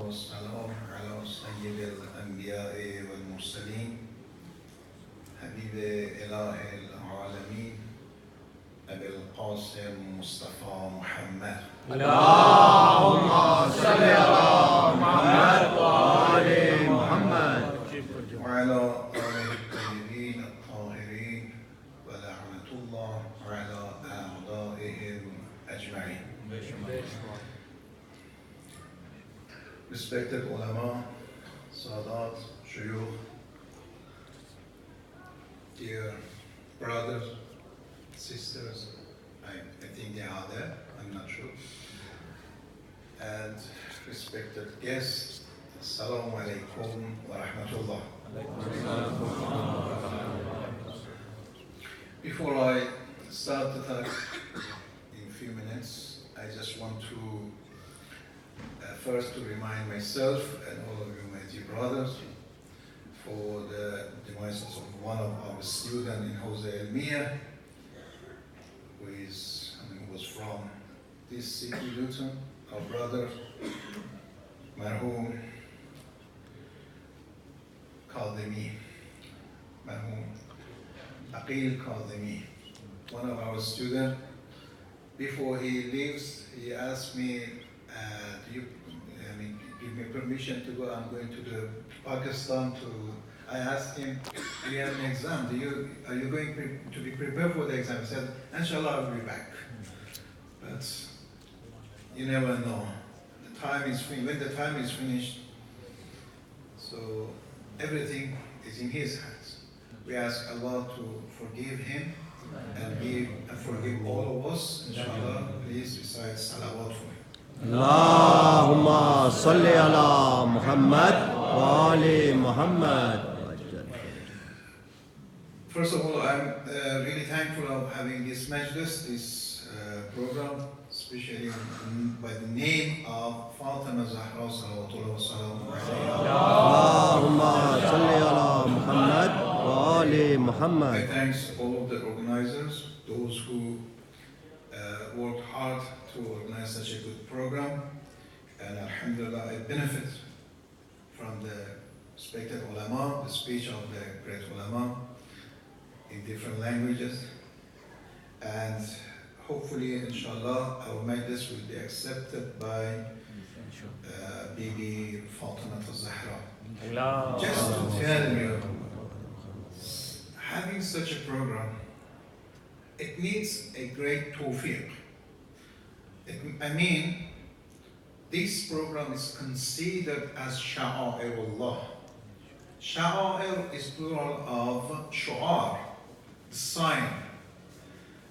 والسلام على سيد الأنبياء والمرسلين حبيب إله العالمين أبي القاسم مصطفى محمد. اللهم صل على محمد وآل محمد وعلى آله الطيبين الطاهرين ولعنة الله على أعدائهم أجمعين. Respected ulama, shahadat, shuyukh, dear brothers, sisters, I think they are there, I'm not sure, and respected guests, assalamu alaikum wa rahmatullah. Before I start the talk in a few minutes, I just want to first to remind myself and all of you, my dear brothers, for the devices of one of our students in Jose Elmia, who was from this city, LUTON, our brother, Marhum Kademi, Marhum Aqil Kademi, one of our students. Before he leaves, he asked me, do you give me permission to go? I'm going to Pakistan I asked him, we have an exam. Are you going to be prepared for the exam? He said, Inshallah, I'll be back. But you never know. The time is when the time is finished. So everything is in His hands. We ask Allah to forgive him and forgive all of us. Inshallah, please recite salawat for him. اللهم صل على محمد وآل محمد. First of all, I'm really thankful of having this majlis, this program, especially by the name of Fatima Zahra salawatullah wa salamu alayha. اللهم صل على محمد وآل محمد. I thank all of the organizers, those who worked hard to organize such a good program, and alhamdulillah, I benefit from the respected ulama, the speech of the great ulama in different languages, and hopefully, inshallah, our majlis will be accepted by bibi Fatima Zahra. Just to tell you, having such a program, it needs a great tawfiq. This program is considered as sha'a'irullah. Sha'a'ir is plural of shu'ar, sign.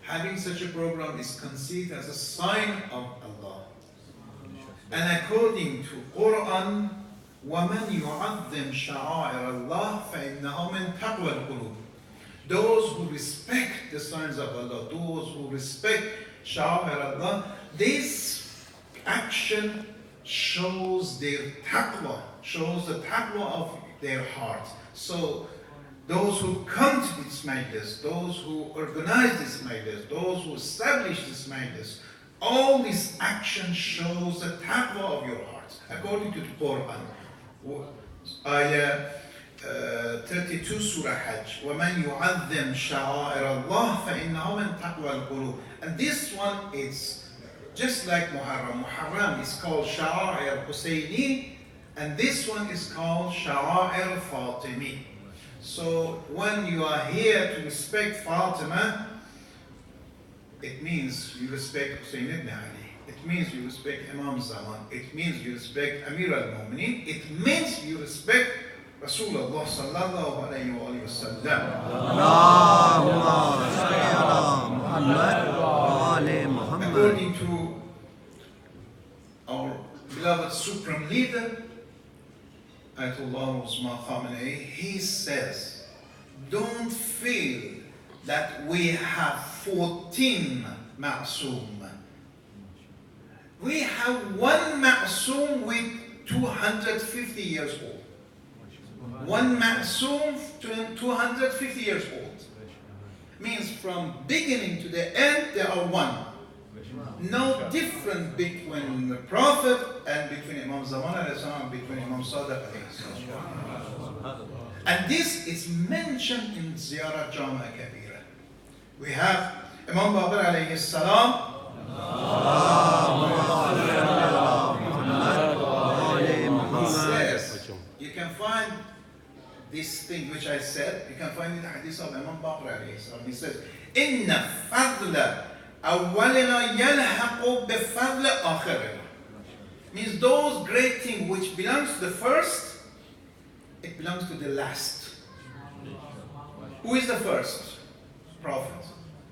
Having such a program is considered as a sign of Allah. And according to Quran, وَمَنْ يُعَظِّمْ شَعَائِرَ اللَّهِ فَإِنَّهُ مِنْ تَقْوَى الْقُلُوبِ. Those who respect the signs of Allah, those who respect sha'a'ir Allah, this action shows their taqwa, shows the taqwa of their heart. So those who come to this majlis, those who organize this majlis, those who establish this majlis, all this action shows the taqwa of your heart. According to the Quran, ayah 32 Surah Hajj, وَمَنْ يُعَظِّمْ شَعَائِرَ اللَّهِ فَإِنَّهُ مِنْ تَقْوَى الْقُلُوبِ. And this one is just like Muharram. Muharram is called Sha'a'ir Husayni, and this one is called Sha'a'ir Fatimi. So when you are here to respect Fatima, it means you respect Husayn ibn Ali. It means you respect Imam Zaman. It means you respect Amir al-Mu'minin. It means you respect Rasulullah sallallahu alayhi wa sallam. اللهم صل على محمد وآل محمد. According to our beloved supreme leader, Ayatollah Usman Khamenei, he says, don't feel that we have 14 ma'soom. We have one ma'soom with 250 years old. One ma'soom to 250 years old. Means from beginning to the end, there are one. No different between the Prophet and between Imam Zaman alayhi salam, between Imam Sadiq alayhi salam. And this is mentioned in Ziyarat Jama Kabira. We have Imam Baqir alayhi salam. He says, you can find this thing which I said, you can find it in the hadith of Imam Baqir alayhi salam. He says, Inna fadla awwalina yalhaqu bifadla akhirina. Means those great things which belongs to the first, it belongs to the last. Who is the first? Prophet.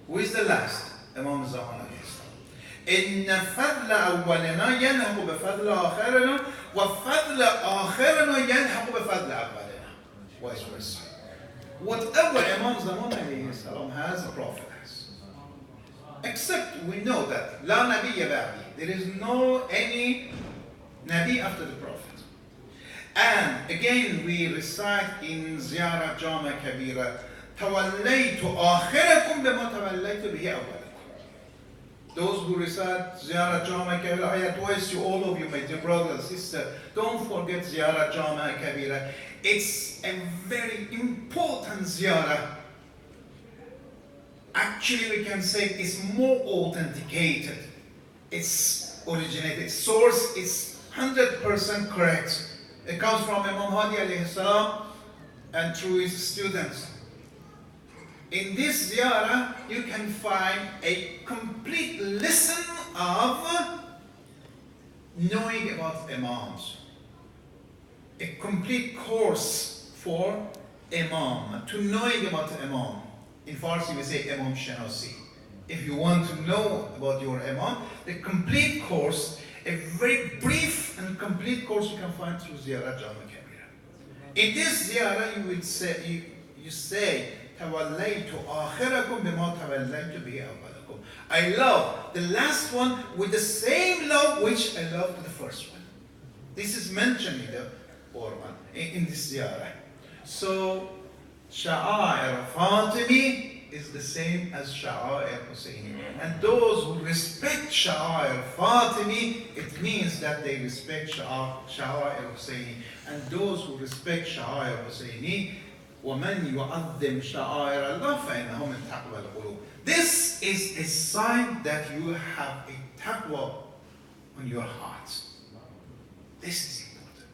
Who is the last? Imam Zaman alayhi salam. Inna fadla awwalina yalhaqu bifadla akhirina wa fadla akhirina yalhaqu bifadla awwalina. Vice versa. Whatever Imam Zaman alayhi salam has, the Prophet has. Except we know that La Nabiyya ba'di. There is no any Nabi after the Prophet. And again we recite in Ziyarah Jama Kabira, تَوَلَّيْتُ آخِرَكُمْ بِمَا تَوَلَّيْتُ بِهِ أَوَّلَكُمْ. Those who recite Ziyarah Jama Kabira, I advise you, all of you, my dear brother and sister, don't forget Ziyarah Jama Kabira. It's a very important ziyarah. Actually, we can say it's more authenticated. It's originated. Its source is 100% correct. It comes from Imam Hadi alayhi salam and through his students. In this ziyarah, you can find a complete lesson of knowing about Imams. A complete course for Imam, to knowing about Imam. In Farsi we say Imam Shanasi. If you want to know about your Imam, the complete course, a very brief and complete course you can find through Ziyarah Jama Kabira. In this Ziyarah you will say, you say, تَوَلَّيْتُ آخِرَكُمْ بِمَا تَوَلَّيْتُ بِهِ أَوَّلَكُمْ. I love the last one with the same love which I love to the first one. This is mentioned in the Quran, in this ziyarah. So, Sha'air Fatimi is the same as Sha'air Husayni. And those who respect Sha'air Fatimi, it means that they respect Sha'air Husayni. And those who respect Sha'air Husayni, وَمَنْ يُعَظِّمْ شَعَائِرَ اللَّهِ فَإِنَّهُ مِنْ تَقْوَى الْقُلُوبِ. This is a sign that you have a taqwa on your heart. This is important.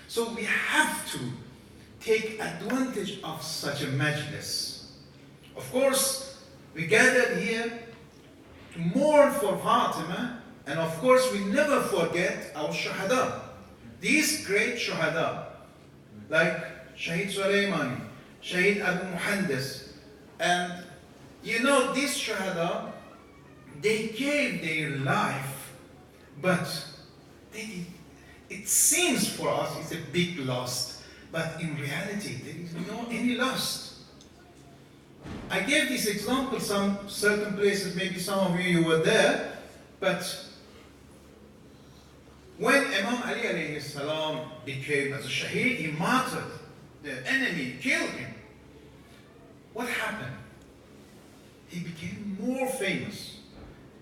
So we have to take advantage of such a majlis. Of course, we gathered here to mourn for Fatima, and of course we never forget our shahadat. These great shahadat, like Shaheed Sulaimani, Shaheed Abu Muhandis, and you know, these shahadat, they gave their life, but it seems for us it's a big loss, but in reality there is no any loss. I gave this example some certain places, maybe some of you were there, but when Imam Ali alayhi salam became as a shaheed, he martyred, the enemy killed him. What happened? He became more famous.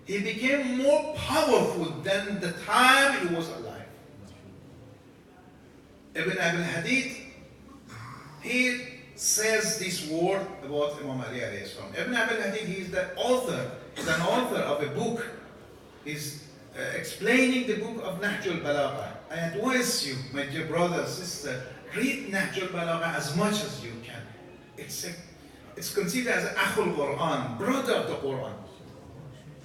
He became more powerful than the time he was alive. Ibn Abil Hadid, he says this word about Imam Ali alayhi salam. Ibn Abil Hadid, he is the author, is an author of a book. He's explaining the book of Nahjul Balagha. I advise you, my dear brother, sister, read Nahjul Balagha as much as you can. It's considered as Akhul Quran, brother of the Quran.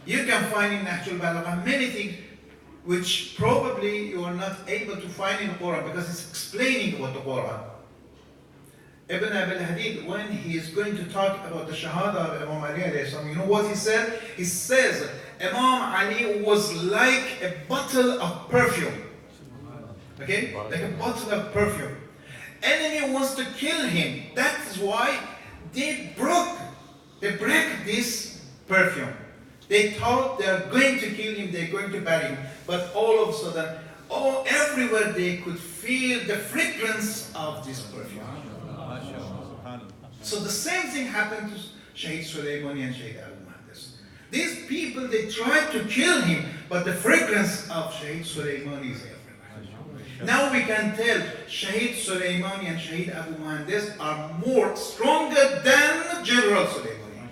You can find in Nahjul Balagha many things which probably you are not able to find in the Quran because it's explaining about the Quran. Ibn Abil Hadid, when he is going to talk about the Shahadat of Imam Ali alayhi salam, you know what he said? He says, Imam Ali was like a bottle of perfume. Okay? Like a bottle of perfume. Enemy wants to kill him. That is why they break this perfume. They thought they are going to kill him, they are going to bury him. But all of a sudden, everywhere they could feel the fragrance of this perfume. So the same thing happened to Shaheed Sulaimani and Shaheed Abu Muhandis. These people, they tried to kill him, but the fragrance of Shaheed Soleimani is everywhere. Now we can tell Shaheed Soleimani and Shaheed Abu Muhandis are more stronger than General Soleimani.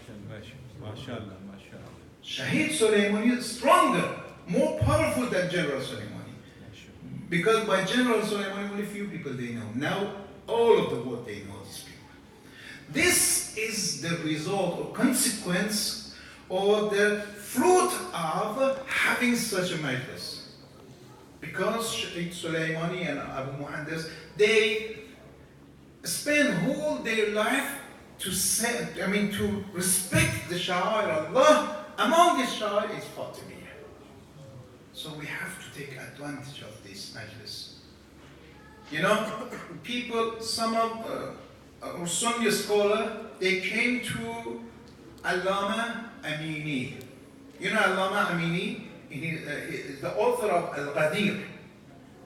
Shaheed Soleimani is stronger, more powerful than General Soleimani. Because by General Soleimani, only few people they know. Now, all of the world they know these people. This is the result or consequence or the fruit of having such a majlis. Because Shaheed Soleimani and Abu Muhandis, they spend whole their life to respect the Sha'air Allah. Among these Sha'air is Fatima. So we have to take advantage of this majlis. You know, people, some of our Sunni scholar, they came to Allama Amini. You know Allama Amini? He is the author of Al-Ghadir.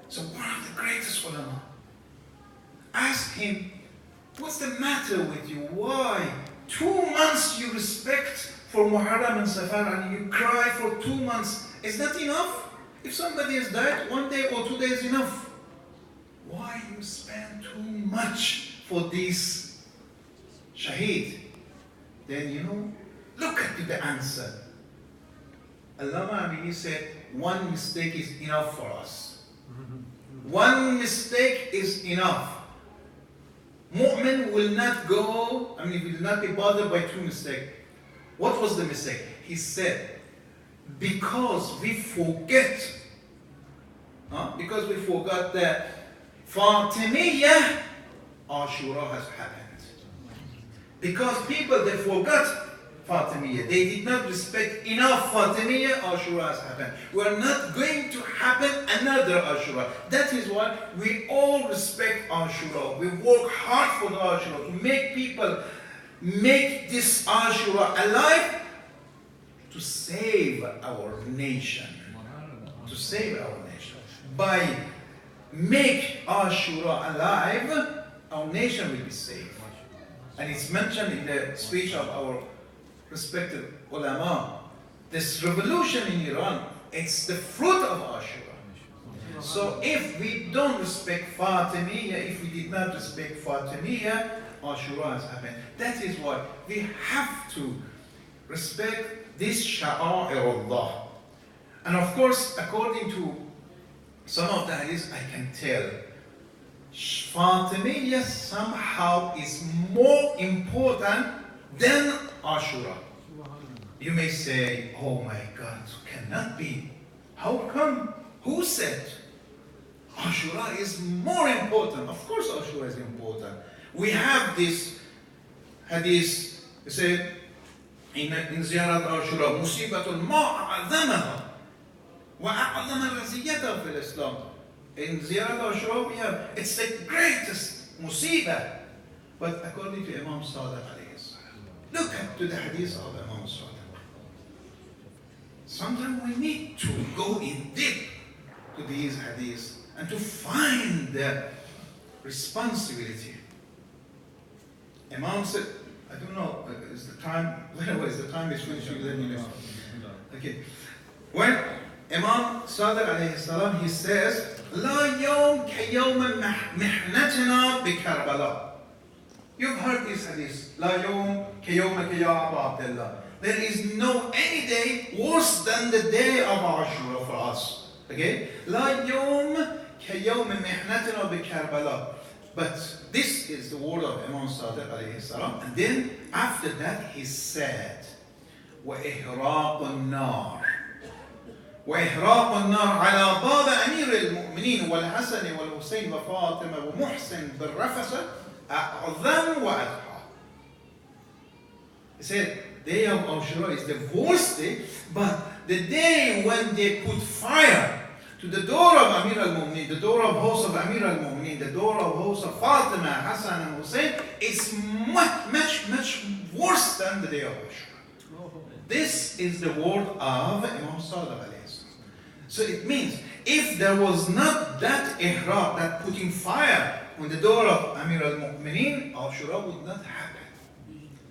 So one of the greatest ulama. Asked him, what's the matter with you? Why? 2 months you respect for Muharram and Safar and you cry for 2 months. Is that enough? If somebody has died, 1 day or 2 days is enough. Why you spend too much for this shaheed? Then look at the answer. Allama Amini said, 1 mistake is enough for us. 1 mistake is enough. Mu'min will not will not be bothered by 2 mistakes. What was the mistake? He said, because we forgot that Fatimiyya Ashura has happened. Because people, they forgot Fatimiyya. They did not respect enough Fatimiyya Ashura has happened. We are not going to happen another Ashura. That is why we all respect Ashura. We work hard for the Ashura to make people make this Ashura alive to save our nation. To save our nation. By make Ashura alive, our nation will be saved. And it's mentioned in the speech of our respected ulama. This revolution in Iran, it's the fruit of Ashura. So if we don't respect Fatimiyya, if we did not respect Fatimiyya, Ashura has happened. That is why we have to respect this Sha'air Allah. And of course, according to some of the hadiths, I can tell Fatimiyya somehow is more important than Ashura. You may say, oh my God, cannot be. How come? Who said Ashura is more important? Of course Ashura is important. We have this hadith, it said, in ziyarat Ashura, musibatul ma'a'adhamaha wa'a'adhama raziyata fil Islam. In ziyarat Ashura, we have, it's the greatest musibah. But according to Imam Sadiq alayhi salam, look at to the hadith of Imam Sadiq. Sometimes we need to go in deep to these hadiths and to find the responsibility. Imam said, I don't know, is the time, anyways, the time is finished, you let me know. Okay. When Imam Sadiq alayhi salam, he says, لا يوم كيوم محنتنا بكربلاء. You've heard this hadith. لا يوم كيومك يا أبا عبد الله. There is no any day worse than the day of Ashura for us. Okay? لا يوم كيوم محنتنا بكربلاء. But this is the word of Imam Sadiq alayhi salam. And then after that he said, وإحراق النار. وإحراق النار على باب أمير المؤمنين والحسن والحسين وفاطمة ومحسن بالرفسة أعظم وأدحى. He said, day of Ashura is the worst day, but the day when they put fire to the door of Amir al-Mu'mineen, the door of house of Amir al-Mu'mineen, the door of house of Fatima, Hassan and Hussein, it's much worse than the day of Ashura. This is the word of Imam Sadiq alayhi. So it means, if there was not that ihraq, that putting fire on the door of Amir al-Mu'mineen, Ashura would not happen.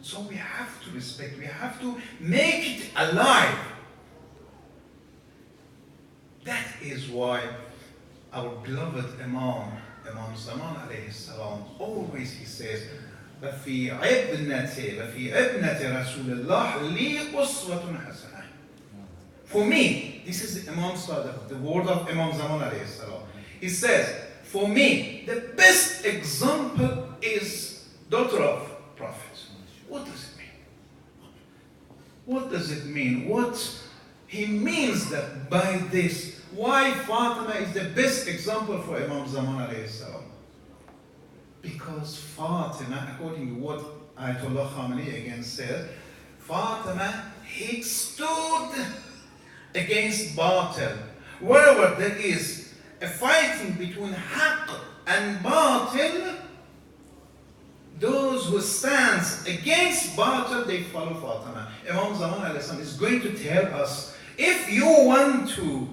So we have to respect, we have to make it alive. That is why our beloved Imam Zaman alayhi salam, always he says, وفي ابنة رسول الله لي أسوة حسنة. For me, this is Imam Sadiq, the word of Imam Zaman alayhi salam. He says, for me, the best example is daughter of Prophet. What does it mean? What does it mean? What he means that by this, why Fatima is the best example for Imam Zaman alayhi salam? Because Fatima, according to what Ayatollah Khamenei again said, Fatima, he stood against batil. Wherever there is a fighting between haqq and batil, those who stands against batil, they follow Fatima. Imam Zaman alayhi salam is going to tell us, if you want to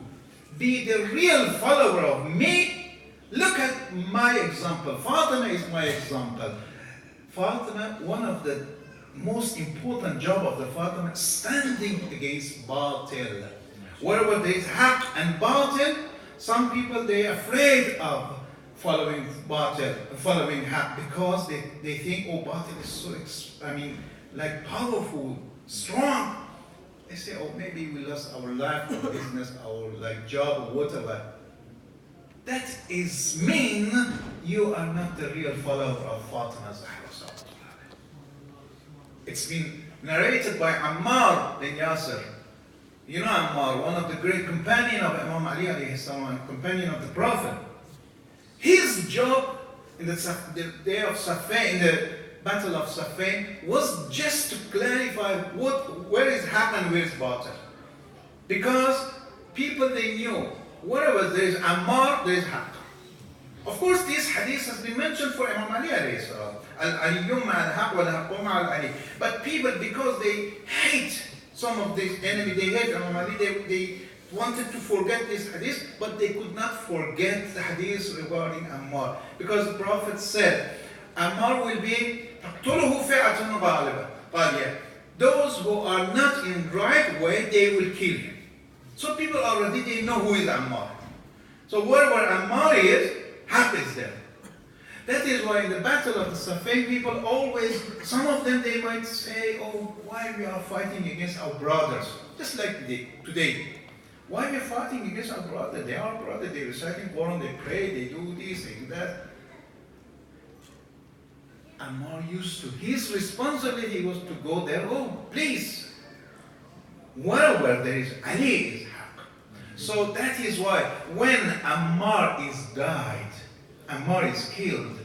be the real follower of me, look at my example. Fatima is my example. Fatima, one of the most important job of the Fatima, standing against batil. Wherever there is haqq and batil, some people, they are afraid of following batil, following haqq, because they think, oh, batil is so, like powerful, strong. They say, oh, maybe we lost our life, our business, our job, or whatever. That is mean you are not the real follower of Fatima Zahra. It's been narrated by Ammar bin Yasir. You know Ammar, one of the great companion of Imam Ali alayhi salam, companion of the Prophet. His job in the day of Safain, in the Battle of Safain, was just to clarify where is haqq and where is batil. Because people, they knew, wherever there is Ammar, there is haqq. Of course, this hadith has been mentioned for Imam Ali alayhi salam. Al-Aliyyum al-haqq wal-haqqum al-Ali. But people, because they hate some of this enemy, they hate Imam Ali, they wanted to forget this hadith, but they could not forget the hadith regarding Ammar. Because the Prophet said, Ammar will be تقتله فئة غالبة. Those who are not in right way, they will kill him. So people already, they know who is Ammar. So wherever Ammar is, haqq is there. That is why in the battle of the Safain, people always, some of them, they might say, oh, why we are fighting against our brothers? Just like today. Why we are fighting against our brothers? They are brothers, they reciting Quran, they pray, they do this, they do that. Ammar used to, his responsibility was to go there, oh, please. Wherever there is Ali is haqq. So that is why when Ammar is died, Ammar is killed,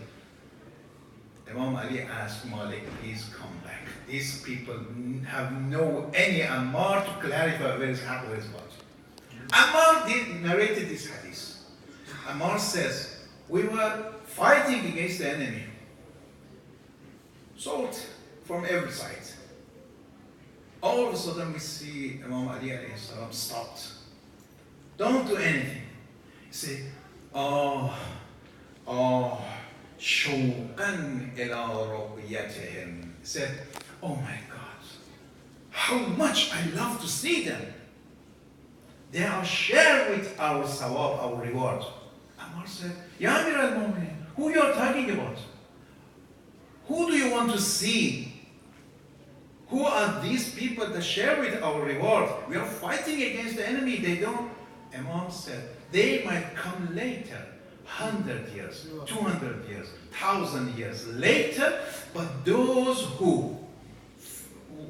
Imam Ali asked Malik, please come back. These people have no any Ammar to clarify where is haqq, where is batil. Ammar narrated this hadith. Ammar says, we were fighting against the enemy. Salt from every side. All of a sudden we see Imam Ali alayhi salam stopped. Don't do anything. He said, شوقا إلى رؤيتهم. He said, oh my God, how much I love to see them. They are shared with our sawab, our reward. Ammar said, Ya Amir al-Mu'minin, who you are talking about? Who do you want to see? Who are these people that share with our reward? We are fighting against the enemy. They don't. Imam said, they might come later, 100 years, 200 years, 1,000 years later, but those who,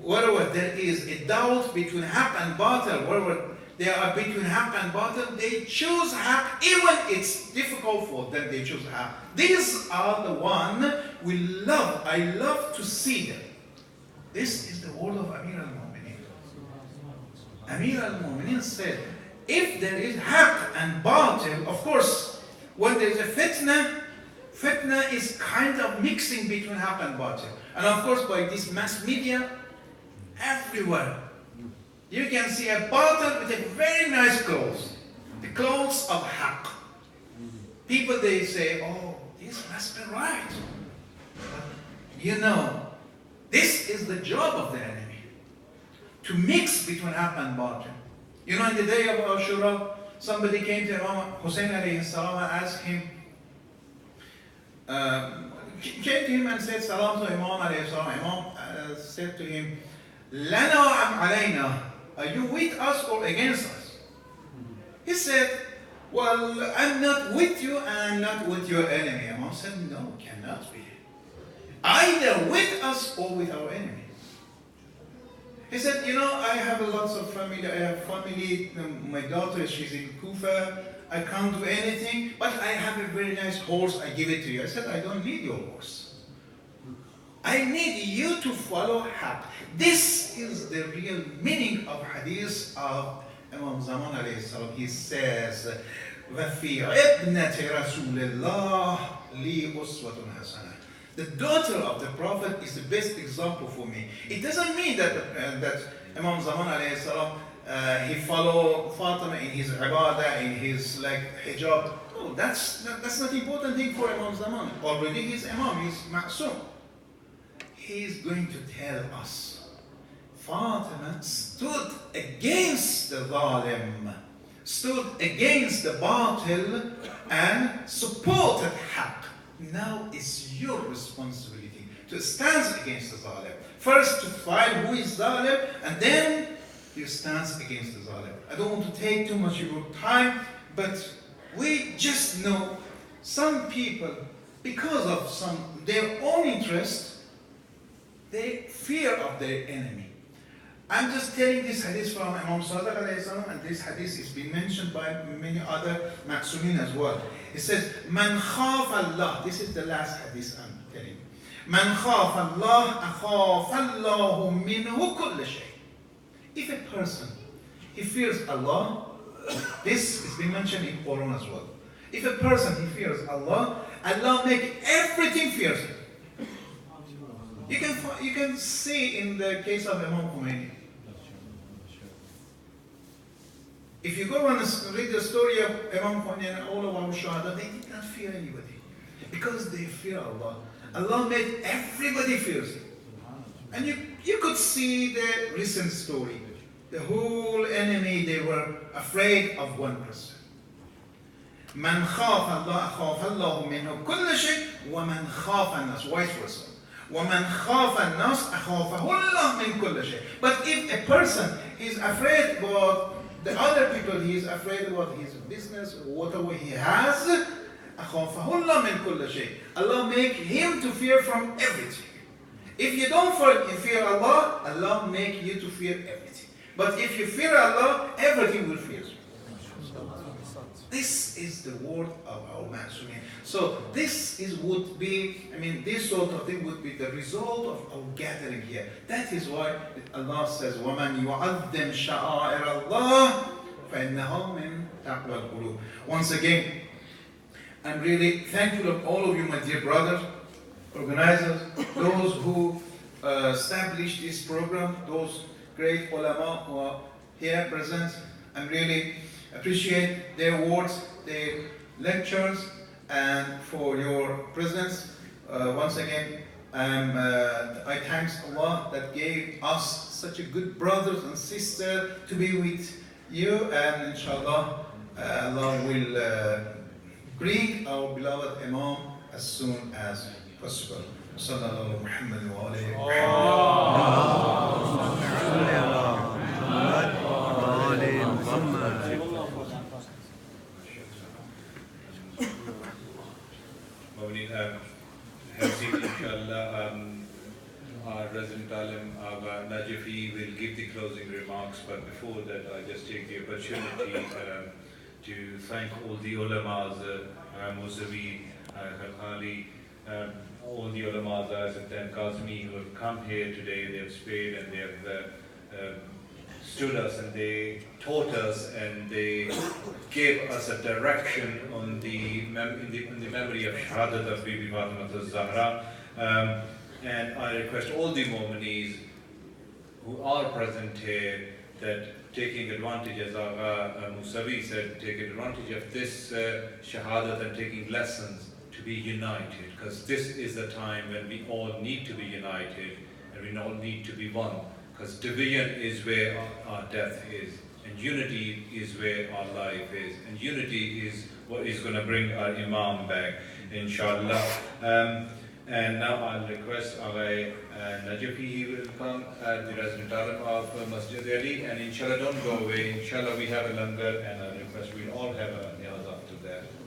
wherever there is a doubt between haqq and batil, wherever they are between haqq and batil, they choose haqq, even it's difficult for them, they choose haqq. These are the one we love. I love to see them. This is the word of Amir al-Mu'minin. Amir al-Mu'minin said, if there is haqq and batil, of course, when there is a fitna is kind of mixing between haqq and batil. And of course, by this mass media, everywhere, you can see a batil with a very nice clothes. The clothes of haqq. People, they say, oh, this must be right. But you know, This is the job of the enemy, to mix between haqq and batil. You know, in the day of Ashura, somebody came to Imam Hussein alayhi salam and asked him, came to him and said salam to Imam alayhi salam. Imam said to him, Lana am alayna, are you with us or against us? He said, well, I'm not with you and I'm not with your enemy. Imam said, no, cannot be. Either with us or with our enemy. He said, you know, I have lots of family. I have family. My daughter, she's in Kufa. I can't do anything, but I have a very nice horse. I give it to you. I said, I don't need your horse. I need you to follow haqq. This is the real meaning of hadith of Imam Zaman alayhi salam. He says, وَفِي عِبْنَةِ رَسُولِ اللَّهِ لِي أُسْوَةٌ حَسَنَةٌ. The daughter of the Prophet is the best example for me. It doesn't mean that Imam Zaman alayhi salam, he follow Fatima in his ibadah, in his hijab. No, that's not important thing for Imam Zaman. Already he's Imam, he's ma'soom. He's going to tell us, Fatima stood against the zalim, stood against the batil, and supported haqq. Now it's your responsibility to stand against the zalim. First to find who is zalim, and then you stand against the zalim. I don't want to take too much of your time, but we just know some people, because of their own interest, they fear of their enemy. I'm just telling this hadith from Imam Sadiq alayhi salam, and this hadith is being mentioned by many other ma'sumin as well. It says, Man khaf Allah. This is the last hadith I'm telling you. Man khaf Allah, akhaf Allahu minhu kull shay. If a person, he fears Allah, this is being mentioned in Quran as well. If a person, he fears Allah, Allah make everything fears him. You can see in the case of Imam Khomeini. If you go and read the story of Imam Khomeini and all of our shahadat, they did not fear anybody because they fear Allah. Allah made everybody fears him. And you could see the recent story. The whole enemy, they were afraid of one person. Man khaf Allah, khaf Allahu minhu kull shay, wa man khaf an-nas, vice versa. وَمَنْ خَافَ النَّاسَ أَخَافَهُ اللَّهُ مِنْ كُلِّ شَيْءٍ. But if a person is afraid about the other people, he is afraid about his business, whatever he has, أَخَافَهُ اللَّهُ مِنْ كُلِّ شَيْءٍ. Allah make him to fear from everything. If you don't fear Allah, Allah make you to fear everything. But if you fear Allah, everything will fear you. This is the word of our Ma'sumin. So this would be this sort of thing would be the result of our gathering here. That is why Allah says, وَمَنْ يُعَظِّمْ شَعَائِرَ اللَّهِ فَإِنَّهَا مِنْ تَقْوَى الْقُلُوبِ. Once again, I'm really thankful of all of you, my dear brothers, organizers, those who established this program, those great ulama who are here present. I'm really appreciate their words, their lectures, and for your presence. Once again, I thank Allah that gave us such a good brothers and sisters to be with you, and inshallah, Allah will bring our beloved Imam as soon as possible. Sallallahu Muhammad wa alayhi inshallah, our resident alim, Najafi, will give the closing remarks, but before that, I just take the opportunity to thank all the ulamas, Musavi, Khalkhali, all the ulamas, and Kazmi, who have come here today. They have stayed and they have stood us and they taught us and they gave us a direction on in the memory of shahadat of Bibi Fatima Zahra. And I request all the mu'minees who are present here that taking advantage, as Agha Musavi said, take advantage of this shahadat and taking lessons to be united, because this is the time when we all need to be united and we all need to be one, because division is where our death is, and unity is where our life is, and unity is what is going to bring our Imam back, inshallah. And now I'll request Aghay Najafi, he will come at the resident alim of Masjid Ali, and inshallah don't go away, inshallah we have a langar, and I request we'll all have a niyaz after that.